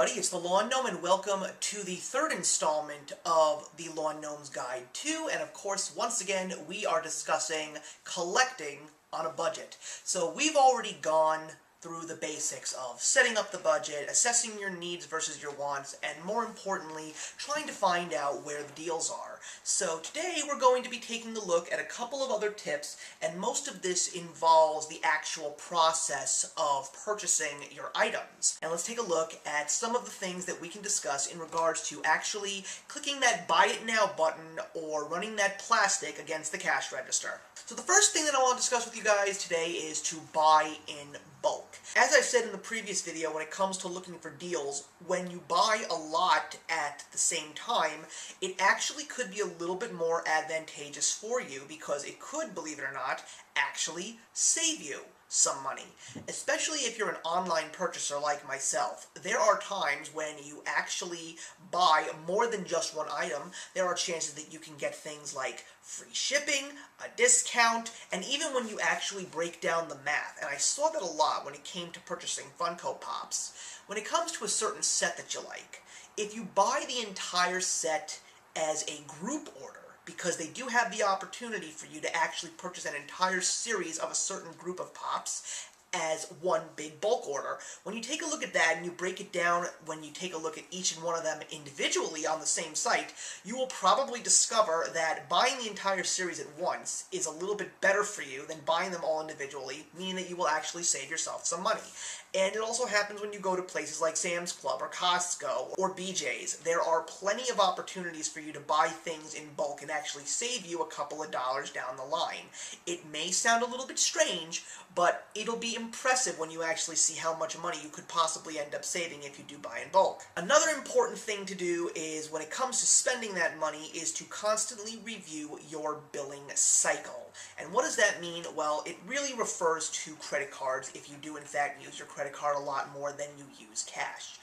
everybody, it's the Lawn Gnome and welcome to the third installment of the Lawn Gnome's Guide 2, and of course, once again, we are discussing collecting on a budget. So we've already gone through the basics of setting up the budget, assessing your needs versus your wants, and more importantly, trying to find out where the deals are. So today we're going to be taking a look at a couple of other tips, and most of this involves the actual process of purchasing your items. And let's take a look at some of the things that we can discuss in regards to actually clicking that buy it now button or running that plastic against the cash register. So the first thing that I want to discuss with you guys today is to buy in bulk. As I said in the previous video, when it comes to looking for deals, when you buy a lot at the same time, it actually could be a little bit more advantageous for you because it could, believe it or not, actually save you some money. Especially if you're an online purchaser like myself. There are times when you actually buy more than just one item. There are chances that you can get things like free shipping, a discount, and even when you actually break down the math. And I saw that a lot when it came to purchasing Funko Pops. When it comes to a certain set that you like, if you buy the entire set as a group order, because they do have the opportunity for you to actually purchase an entire series of a certain group of Pops as one big bulk order. When you take a look at that and you break it down, when you take a look at each and one of them individually on the same site, you will probably discover that buying the entire series at once is a little bit better for you than buying them all individually, meaning that you will actually save yourself some money. And it also happens when you go to places like Sam's Club or Costco or BJ's. There are plenty of opportunities for you to buy things in bulk and actually save you a couple of dollars down the line. It may sound a little bit strange, but it'll be impressive when you actually see how much money you could possibly end up saving if you do buy in bulk. Another important thing to do is, when it comes to spending that money, is to constantly review your billing cycle. And what does that mean? Well, it really refers to credit cards if you do in fact use your credit card a lot more than you use cash.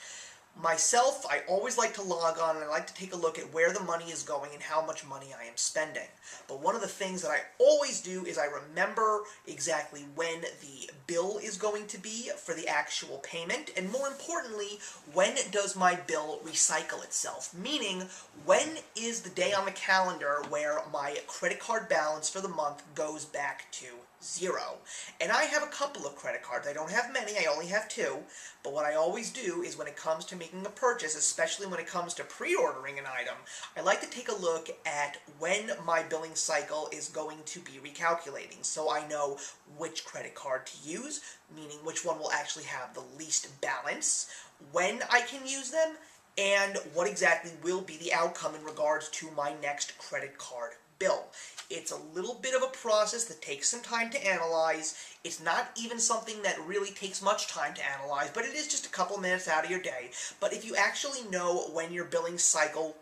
Myself, I always like to log on and I like to take a look at where the money is going and how much money I am spending. But one of the things that I always do is I remember exactly when the bill is going to be for the actual payment, and more importantly, when does my bill recycle itself? Meaning, when is the day on the calendar where my credit card balance for the month goes back to zero. And I have a couple of credit cards. I don't have many, I only have two, but what I always do is when it comes to making a purchase, especially when it comes to pre-ordering an item, I like to take a look at when my billing cycle is going to be recalculating, so I know which credit card to use, meaning which one will actually have the least balance, when I can use them, and what exactly will be the outcome in regards to my next credit card bill. It's a little bit of a process that takes some time to analyze. It's not even something that really takes much time to analyze, but it is just a couple minutes out of your day. But if you actually know when your billing cycle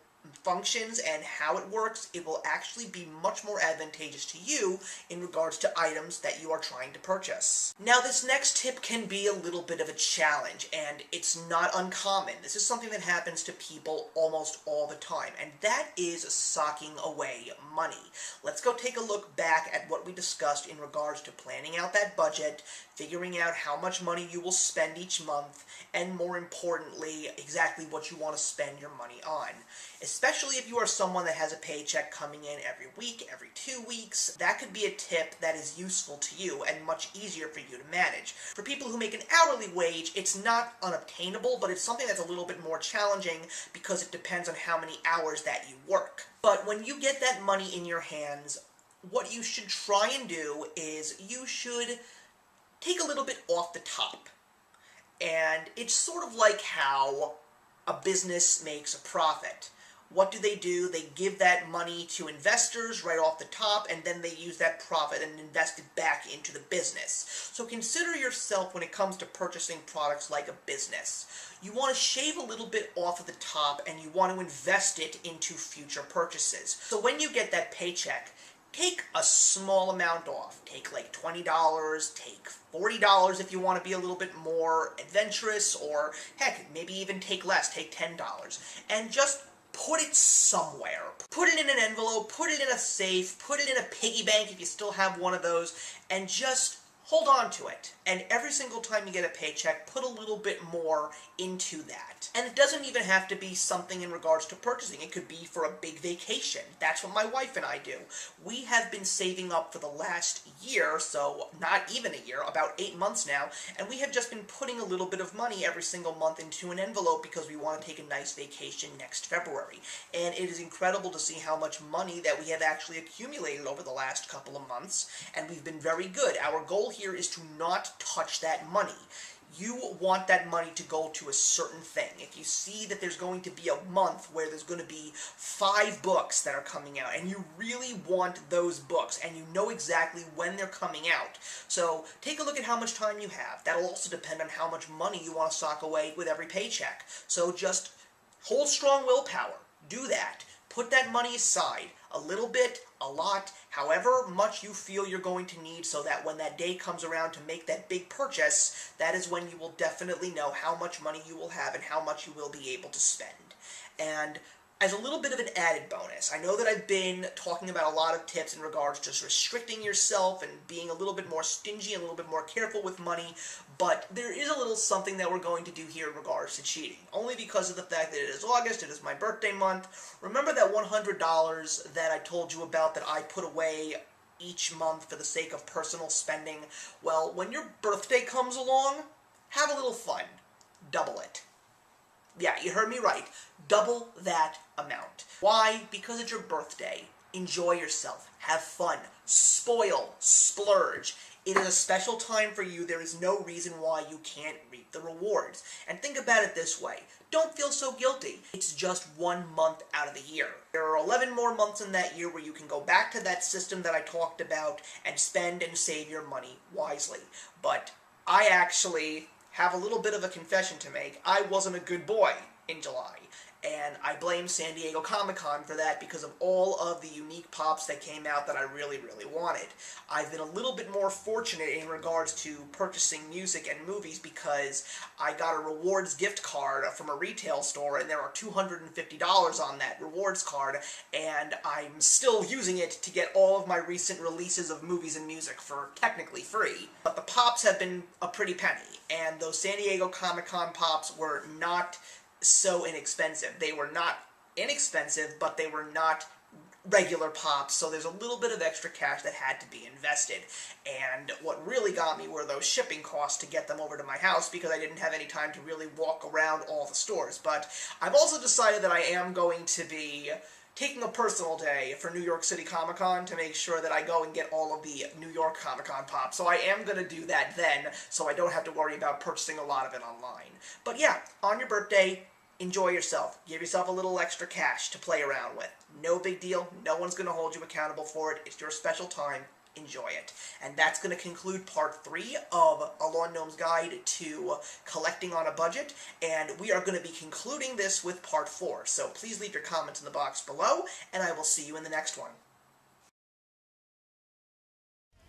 functions and how it works, it will actually be much more advantageous to you in regards to items that you are trying to purchase. Now, this next tip can be a little bit of a challenge, and it's not uncommon. This is something that happens to people almost all the time, and that is socking away money. Let's go take a look back at what we discussed in regards to planning out that budget, figuring out how much money you will spend each month, and more importantly, exactly what you want to spend your money on. Especially if you are someone that has a paycheck coming in every week, every 2 weeks, that could be a tip that is useful to you and much easier for you to manage. For people who make an hourly wage, it's not unobtainable, but it's something that's a little bit more challenging because it depends on how many hours that you work. But when you get that money in your hands, what you should try and do is you should take a little bit off the top. And it's sort of like how a business makes a profit. What do? They give that money to investors right off the top, and then they use that profit and invest it back into the business. So consider yourself, when it comes to purchasing products, like a business. You want to shave a little bit off of the top, and you want to invest it into future purchases. So when you get that paycheck, take a small amount off. Take like $20, take $40 if you want to be a little bit more adventurous, or heck, maybe even take less, take $10. And just put it somewhere. Put it in an envelope, put it in a safe, put it in a piggy bank if you still have one of those, and just hold on to it. And every single time you get a paycheck, put a little bit more into that. And it doesn't even have to be something in regards to purchasing. It could be for a big vacation. That's what my wife and I do. We have been saving up for the last year, so not even a year, about 8 months now, and we have just been putting a little bit of money every single month into an envelope because we want to take a nice vacation next February. And it is incredible to see how much money that we have actually accumulated over the last couple of months, and we've been very good. Our goal here is to not touch that money. You want that money to go to a certain thing. If you see that there's going to be a month where there's going to be 5 books that are coming out, and you really want those books, and you know exactly when they're coming out, so take a look at how much time you have. That'll also depend on how much money you want to sock away with every paycheck. So just hold strong willpower. Do that. Put that money aside. A little bit, a lot, however much you feel you're going to need, so that when that day comes around to make that big purchase, that is when you will definitely know how much money you will have and how much you will be able to spend. And as a little bit of an added bonus, I know that I've been talking about a lot of tips in regards to just restricting yourself and being a little bit more stingy and a little bit more careful with money, but there is a little something that we're going to do here in regards to cheating. Only because of the fact that it is August, it is my birthday month. Remember that $100 that I told you about that I put away each month for the sake of personal spending? Well, when your birthday comes along, have a little fun. Double it. Yeah, you heard me right. Double that amount. Why? Because it's your birthday. Enjoy yourself. Have fun. Spoil. Splurge. It is a special time for you. There is no reason why you can't reap the rewards. And think about it this way. Don't feel so guilty. It's just 1 month out of the year. There are 11 more months in that year where you can go back to that system that I talked about and spend and save your money wisely. But I actually have a little bit of a confession to make. I wasn't a good boy in July, and I blame San Diego Comic-Con for that because of all of the unique pops that came out that I really, really wanted. I've been a little bit more fortunate in regards to purchasing music and movies because I got a rewards gift card from a retail store, and there are $250 on that rewards card, and I'm still using it to get all of my recent releases of movies and music for technically free. But the pops have been a pretty penny, and those San Diego Comic-Con pops were not so inexpensive. They were not inexpensive, but they were not regular pops, so there's a little bit of extra cash that had to be invested. And what really got me were those shipping costs to get them over to my house, because I didn't have any time to really walk around all the stores. But I've also decided that I am going to be taking a personal day for New York City Comic-Con to make sure that I go and get all of the New York Comic-Con pops. So I am going to do that then, so I don't have to worry about purchasing a lot of it online. But yeah, on your birthday, enjoy yourself. Give yourself a little extra cash to play around with. No big deal. No one's going to hold you accountable for it. It's your special time. Enjoy it. And that's going to conclude part 3 of A Lawn Gnome's Guide to Collecting on a Budget, and we are going to be concluding this with part 4. So please leave your comments in the box below, and I will see you in the next one.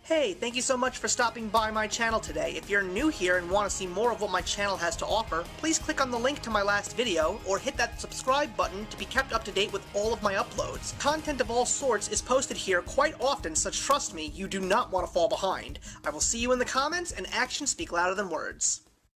Hey, thank you so much for stopping by my channel today. If you're new here and want to see more of what my channel has to offer, please click on the link to my last video, or hit that subscribe button to be kept up to date with all of my uploads. Content of all sorts is posted here quite often, so trust me, you do not want to fall behind. I will see you in the comments, and actions speak louder than words.